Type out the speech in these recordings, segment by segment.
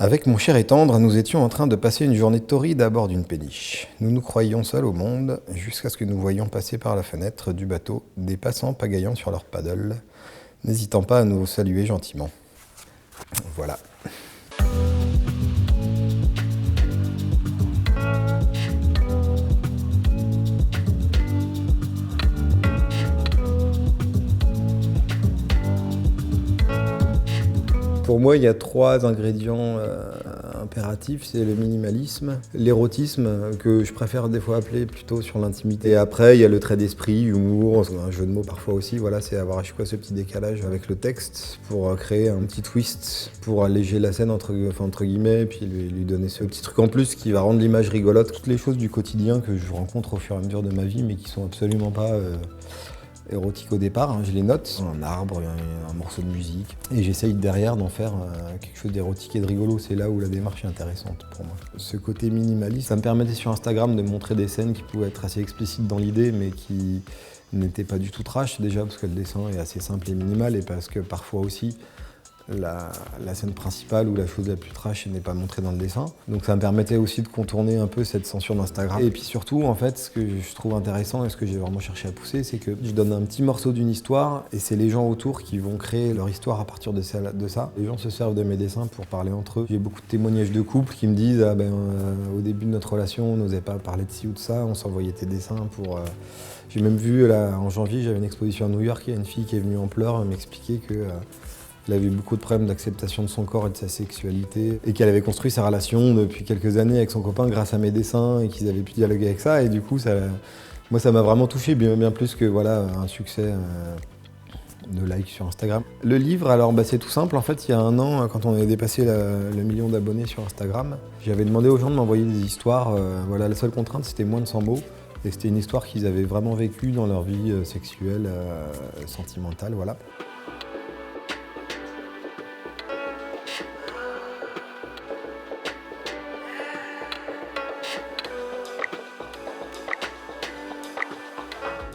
Avec mon cher et tendre, nous étions en train de passer une journée torride à bord d'une péniche. Nous nous croyions seuls au monde, jusqu'à ce que nous voyions passer par la fenêtre du bateau des passants pagayant sur leur paddle, n'hésitant pas à nous saluer gentiment. Voilà. Pour moi, il y a 3 ingrédients impératifs, c'est le minimalisme, l'érotisme, que je préfère des fois appeler plutôt sur l'intimité. Et après, il y a le trait d'esprit, l'humour, un jeu de mots parfois aussi, voilà, c'est avoir à chaque fois ce petit décalage avec le texte pour créer un petit twist, pour alléger la scène entre guillemets, et puis lui donner ce petit truc en plus qui va rendre l'image rigolote. Toutes les choses du quotidien que je rencontre au fur et à mesure de ma vie, mais qui sont absolument pas érotique au départ, hein, je les note, un arbre, un morceau de musique, et j'essaye derrière d'en faire quelque chose d'érotique et de rigolo, c'est là où la démarche est intéressante pour moi. Ce côté minimaliste, ça me permettait sur Instagram de montrer des scènes qui pouvaient être assez explicites dans l'idée, mais qui n'étaient pas du tout trash déjà, parce que le dessin est assez simple et minimal, et parce que parfois aussi, la scène principale ou la chose la plus trash n'est pas montrée dans le dessin. Donc ça me permettait aussi de contourner un peu cette censure d'Instagram. Et puis surtout, en fait, ce que je trouve intéressant et ce que j'ai vraiment cherché à pousser, c'est que je donne un petit morceau d'une histoire et c'est les gens autour qui vont créer leur histoire à partir de ça. Les gens se servent de mes dessins pour parler entre eux. J'ai beaucoup de témoignages de couples qui me disent au début de notre relation, on n'osait pas parler de ci ou de ça, on s'envoyait tes dessins pour... J'ai même vu, là, en janvier, j'avais une exposition à New York, il y a une fille qui est venue en pleurs m'expliquer que... Elle avait eu beaucoup de problèmes d'acceptation de son corps et de sa sexualité et qu'elle avait construit sa relation depuis quelques années avec son copain grâce à mes dessins et qu'ils avaient pu dialoguer avec ça. Et du coup, moi, ça m'a vraiment touché, bien plus que voilà, un succès de likes sur Instagram. Le livre, alors c'est tout simple. En fait, il y a un an, quand on avait dépassé le million d'abonnés sur Instagram, j'avais demandé aux gens de m'envoyer des histoires. Voilà, la seule contrainte, c'était moins de 100 mots. Et c'était une histoire qu'ils avaient vraiment vécue dans leur vie sexuelle, sentimentale, voilà.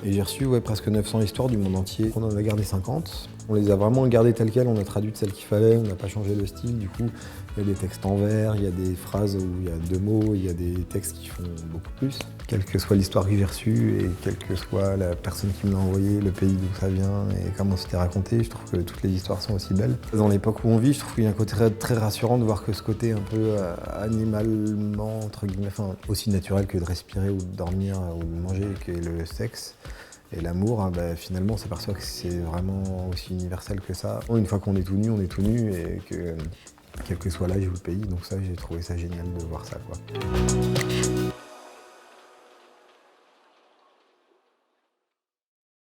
Et j'ai reçu presque 900 histoires du monde entier. On en a gardé 50. On les a vraiment gardées telles quelles, on a traduit celles qu'il fallait, on n'a pas changé le style. Du coup, il y a des textes en vers, il y a des phrases où il y a 2 mots, il y a des textes qui font beaucoup plus. Quelle que soit l'histoire que j'ai reçue et quelle que soit la personne qui me l'a envoyé, le pays d'où ça vient et comment c'était raconté, je trouve que toutes les histoires sont aussi belles. Dans l'époque où on vit, je trouve qu'il y a un côté très rassurant de voir que ce côté un peu animalement, entre guillemets, enfin, aussi naturel que de respirer ou de dormir ou de manger, que le sexe et l'amour, finalement on s'aperçoit que c'est vraiment aussi universel que ça. Une fois qu'on est tout nu, on est tout nu et que quel que soit l'âge ou le pays, donc ça j'ai trouvé ça génial de voir ça, quoi.